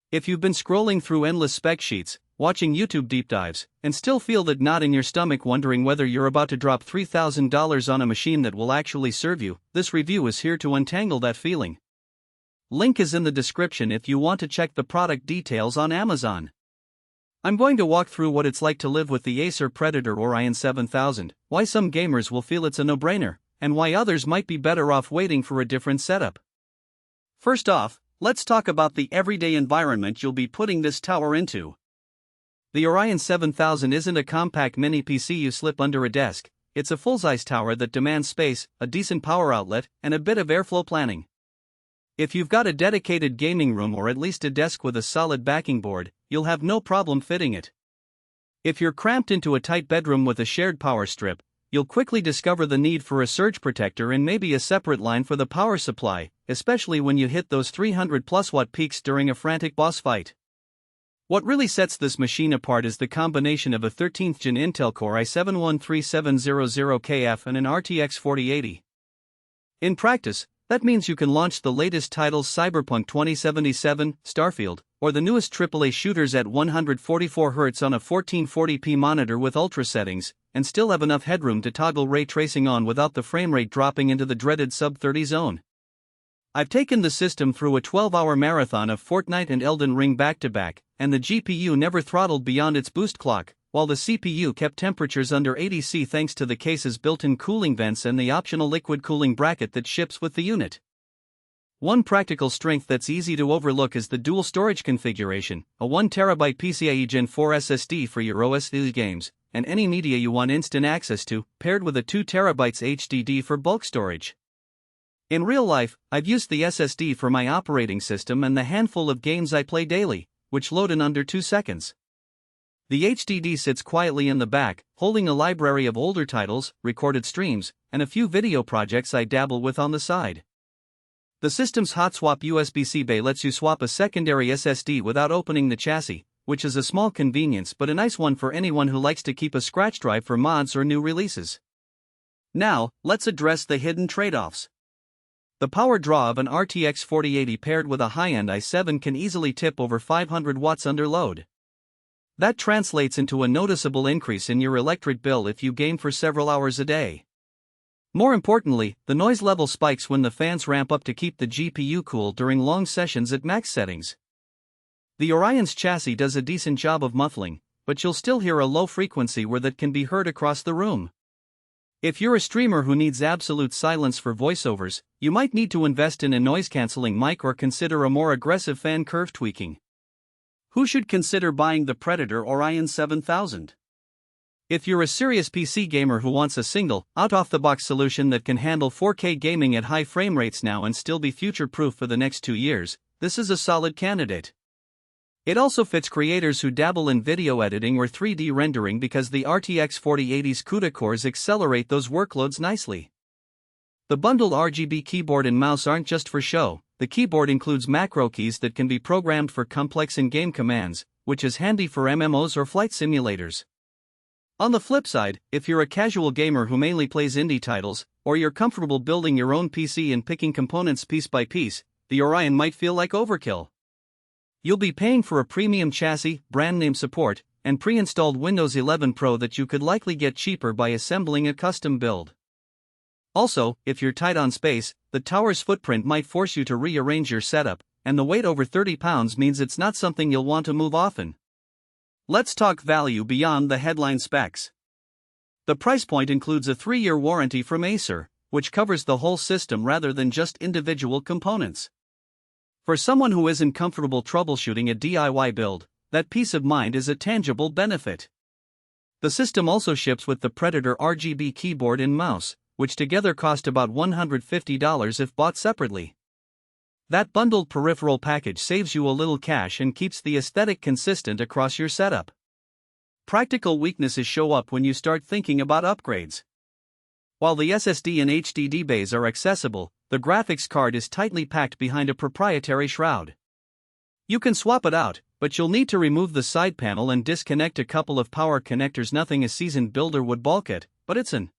If you've been scrolling through endless spec sheets, watching YouTube deep dives, and still feel that knot in your stomach wondering whether you're about to drop $3,000 on a machine that will actually serve you, this review is here to untangle that feeling. Link is in the description if you want to check the product details on Amazon. I'm going to walk through what it's like to live with the Acer Predator Orion 7000, why some gamers will feel it's a no-brainer, and why others might be better off waiting for a different setup. First off, let's talk about the everyday environment you'll be putting this tower into. The Orion 7000 isn't a compact mini PC you slip under a desk, it's a full-size tower that demands space, a decent power outlet, and a bit of airflow planning. If you've got a dedicated gaming room or at least a desk with a solid backing board, you'll have no problem fitting it. If you're cramped into a tight bedroom with a shared power strip, you'll quickly discover the need for a surge protector and maybe a separate line for the power supply, especially when you hit those 300+ watt peaks during a frantic boss fight. What really sets this machine apart is the combination of a 13th gen Intel Core i7-13700KF and an RTX 4080. In practice, that means you can launch the latest titles Cyberpunk 2077, Starfield, or the newest AAA shooters at 144Hz on a 1440p monitor with ultra settings, and still have enough headroom to toggle ray tracing on without the frame rate dropping into the dreaded sub-30 zone. I've taken the system through a 12-hour marathon of Fortnite and Elden Ring back-to-back, and the GPU never throttled beyond its boost clock, while the CPU kept temperatures under 80°C thanks to the case's built-in cooling vents and the optional liquid cooling bracket that ships with the unit. One practical strength that's easy to overlook is the dual storage configuration, a 1TB PCIe Gen4 SSD for your OS games, and any media you want instant access to, paired with a 2TB HDD for bulk storage. In real life, I've used the SSD for my operating system and the handful of games I play daily, which load in under 2 seconds. The HDD sits quietly in the back, holding a library of older titles, recorded streams, and a few video projects I dabble with on the side. The system's hot swap USB-C bay lets you swap a secondary SSD without opening the chassis, which is a small convenience but a nice one for anyone who likes to keep a scratch drive for mods or new releases. Now, let's address the hidden trade-offs. The power draw of an RTX 4080 paired with a high-end i7 can easily tip over 500 watts under load. That translates into a noticeable increase in your electric bill if you game for several hours a day. More importantly, the noise level spikes when the fans ramp up to keep the GPU cool during long sessions at max settings. The Orion's chassis does a decent job of muffling, but you'll still hear a low frequency where that can be heard across the room. If you're a streamer who needs absolute silence for voiceovers, you might need to invest in a noise-canceling mic or consider a more aggressive fan curve tweaking. Who should consider buying the Predator Orion 7000? If you're a serious PC gamer who wants a single, out-of-the-box solution that can handle 4K gaming at high frame rates now and still be future-proof for the next 2 years, this is a solid candidate. It also fits creators who dabble in video editing or 3D rendering because the RTX 4080's CUDA cores accelerate those workloads nicely. The bundled RGB keyboard and mouse aren't just for show. The keyboard includes macro keys that can be programmed for complex in-game commands, which is handy for MMOs or flight simulators. On the flip side, if you're a casual gamer who mainly plays indie titles, or you're comfortable building your own PC and picking components piece by piece, the Orion might feel like overkill. You'll be paying for a premium chassis, brand name support, and pre-installed Windows 11 Pro that you could likely get cheaper by assembling a custom build. Also, if you're tight on space, the tower's footprint might force you to rearrange your setup, and the weight over 30 pounds means it's not something you'll want to move often. Let's talk value beyond the headline specs. The price point includes a 3-year warranty from Acer, which covers the whole system rather than just individual components. For someone who isn't comfortable troubleshooting a DIY build, that peace of mind is a tangible benefit. The system also ships with the Predator RGB keyboard and mouse, which together cost about $150 if bought separately. That bundled peripheral package saves you a little cash and keeps the aesthetic consistent across your setup. Practical weaknesses show up when you start thinking about upgrades. While the SSD and HDD bays are accessible, the graphics card is tightly packed behind a proprietary shroud. You can swap it out, but you'll need to remove the side panel and disconnect a couple of power connectors. Nothing a seasoned builder would balk at, but it's an